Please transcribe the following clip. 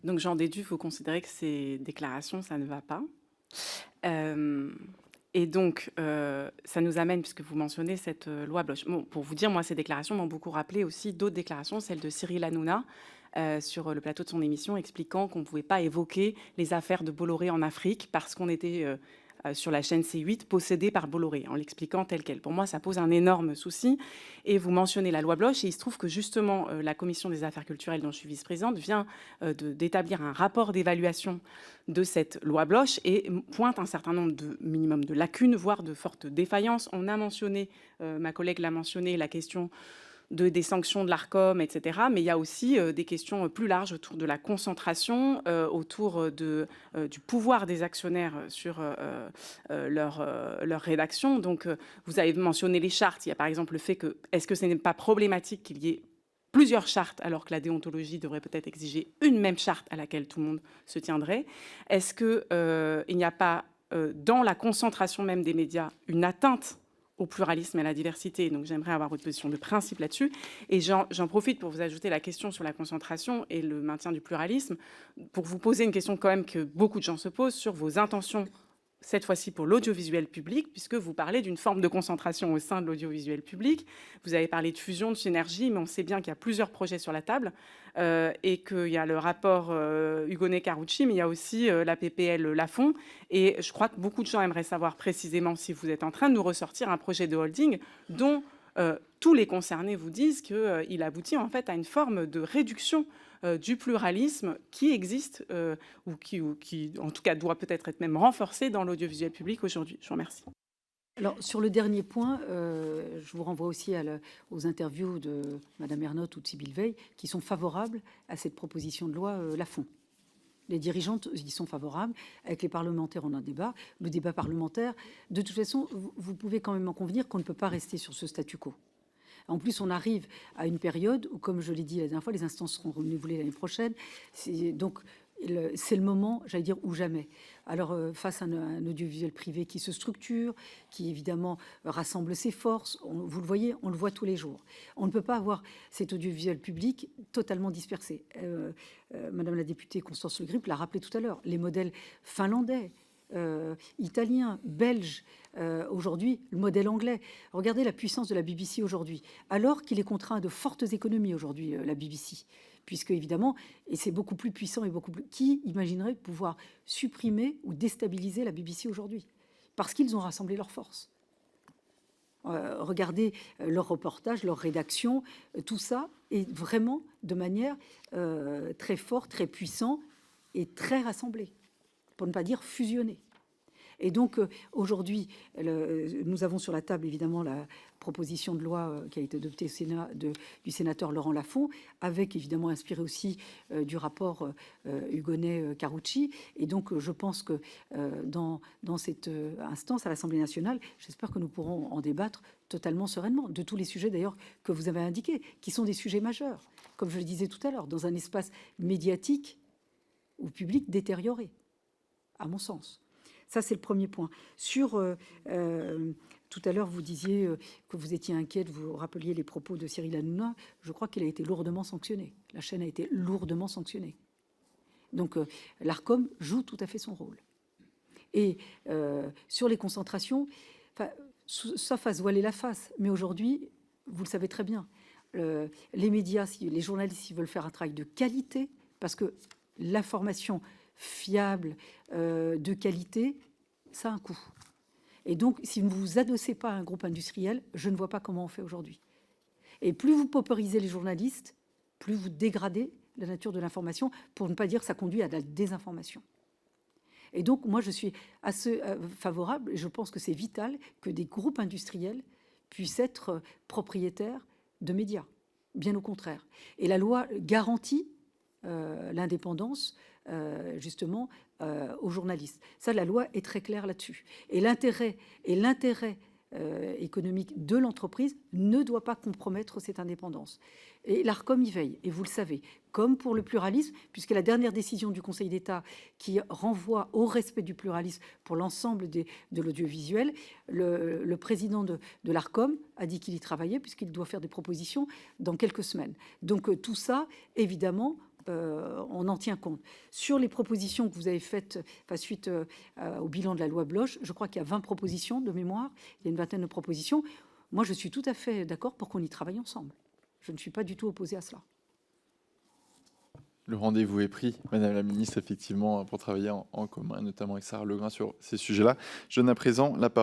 Donc j'en déduis, vous considérez que ces déclarations, ça ne va pas. Et donc, ça nous amène, puisque vous mentionnez cette loi Bloch. Bon, pour vous dire, moi, ces déclarations m'ont beaucoup rappelé aussi d'autres déclarations, celle de Cyril Hanouna sur le plateau de son émission, expliquant qu'on ne pouvait pas évoquer les affaires de Bolloré en Afrique parce qu'on était sur la chaîne C8 possédée par Bolloré, en l'expliquant tel quel. Pour moi, ça pose un énorme souci. Et vous mentionnez la loi Bloch, et il se trouve que justement, la commission des affaires culturelles dont je suis vice-présidente vient d'établir un rapport d'évaluation de cette loi Bloch et pointe un certain nombre de minimum de lacunes, voire de fortes défaillances. On a mentionné, ma collègue l'a mentionné, la question des sanctions de l'Arcom, etc. Mais il y a aussi des questions plus larges autour de la concentration, autour du pouvoir des actionnaires sur leur rédaction. Donc, vous avez mentionné les chartes. Il y a par exemple le fait que, est-ce que ce n'est pas problématique qu'il y ait plusieurs chartes, alors que la déontologie devrait peut-être exiger une même charte à laquelle tout le monde se tiendrait? Est-ce qu'il n'y a pas, dans la concentration même des médias, une atteinte au pluralisme et à la diversité? Donc j'aimerais avoir votre position de principe là-dessus. Et j'en profite pour vous ajouter la question sur la concentration et le maintien du pluralisme, pour vous poser une question quand même que beaucoup de gens se posent sur vos intentions, cette fois-ci pour l'audiovisuel public, puisque vous parlez d'une forme de concentration au sein de l'audiovisuel public. Vous avez parlé de fusion, de synergie, mais on sait bien qu'il y a plusieurs projets sur la table et qu'il y a le rapport Hugonet-Carucci, mais il y a aussi la PPL Lafon. Et je crois que beaucoup de gens aimeraient savoir précisément si vous êtes en train de nous ressortir un projet de holding dont tous les concernés vous disent qu'il aboutit en fait à une forme de réduction du pluralisme qui existe ou qui, en tout cas, doit peut-être être même renforcé dans l'audiovisuel public aujourd'hui. Je vous remercie. Alors, sur le dernier point, je vous renvoie aussi aux interviews de Mme Ernotte ou de Sybille Veil, qui sont favorables à cette proposition de loi Lafon. Les dirigeantes y sont favorables. Avec les parlementaires, on a un débat. Le débat parlementaire, de toute façon, vous pouvez quand même en convenir qu'on ne peut pas rester sur ce statu quo. En plus, on arrive à une période où, comme je l'ai dit la dernière fois, les instances seront renouvelées l'année prochaine. Donc, c'est le moment, j'allais dire, ou jamais. Alors, face à un audiovisuel privé qui se structure, qui évidemment rassemble ses forces, vous le voyez, on le voit tous les jours. On ne peut pas avoir cet audiovisuel public totalement dispersé. Madame la députée Constance Le Grip l'a rappelé tout à l'heure, les modèles finlandais, italien, belge, aujourd'hui le modèle anglais. Regardez la puissance de la BBC aujourd'hui, alors qu'il est contraint à de fortes économies aujourd'hui, la BBC, puisque évidemment, et c'est beaucoup plus puissant et beaucoup plus... Qui imaginerait pouvoir supprimer ou déstabiliser la BBC aujourd'hui? Parce qu'ils ont rassemblé leurs forces. Regardez leurs reportages, leurs rédactions, tout ça est vraiment de manière très forte, très puissant et très rassemblé, pour ne pas dire fusionné. Et donc, aujourd'hui, nous avons sur la table, évidemment, la proposition de loi qui a été adoptée au Sénat du sénateur Laurent Lafon, avec, évidemment, inspiré aussi du rapport Hugonet-Carucci. Et donc, je pense que dans cette instance, à l'Assemblée nationale, j'espère que nous pourrons en débattre totalement sereinement, de tous les sujets, d'ailleurs, que vous avez indiqués, qui sont des sujets majeurs, comme je le disais tout à l'heure, dans un espace médiatique ou public détérioré, à mon sens. Ça, c'est le premier point. Sur, tout à l'heure, vous disiez que vous étiez inquiète, vous rappeliez les propos de Cyril Hanouna. Je crois qu'il a été lourdement sanctionné. La chaîne a été lourdement sanctionnée. Donc, l'Arcom joue tout à fait son rôle. Et sur les concentrations, sauf à se voiler la face, mais aujourd'hui, vous le savez très bien, les médias, les journalistes, s'ils veulent faire un travail de qualité, parce que l'information fiable, de qualité, ça a un coût. Et donc, si vous ne vous adossez pas à un groupe industriel, je ne vois pas comment on fait aujourd'hui. Et plus vous pauperisez les journalistes, plus vous dégradez la nature de l'information, pour ne pas dire que ça conduit à de la désinformation. Et donc, moi, je suis assez favorable, et je pense que c'est vital que des groupes industriels puissent être propriétaires de médias. Bien au contraire. Et la loi garantit l'indépendance, justement, aux journalistes. Ça, la loi est très claire là-dessus. Et l'intérêt économique de l'entreprise ne doit pas compromettre cette indépendance. Et l'Arcom y veille, et vous le savez, comme pour le pluralisme, puisque la dernière décision du Conseil d'État qui renvoie au respect du pluralisme pour l'ensemble de l'audiovisuel, le président de l'Arcom a dit qu'il y travaillait, puisqu'il doit faire des propositions dans quelques semaines. Donc tout ça, évidemment, on en tient compte. Sur les propositions que vous avez faites suite au bilan de la loi Bloch, je crois qu'il y a 20 propositions de mémoire, il y a une vingtaine de propositions. Moi, je suis tout à fait d'accord pour qu'on y travaille ensemble. Je ne suis pas du tout opposée à cela. Le rendez-vous est pris, Madame la Ministre, effectivement, pour travailler en commun, notamment avec Sarah Legrain sur ces sujets-là. Je donne à présent la parole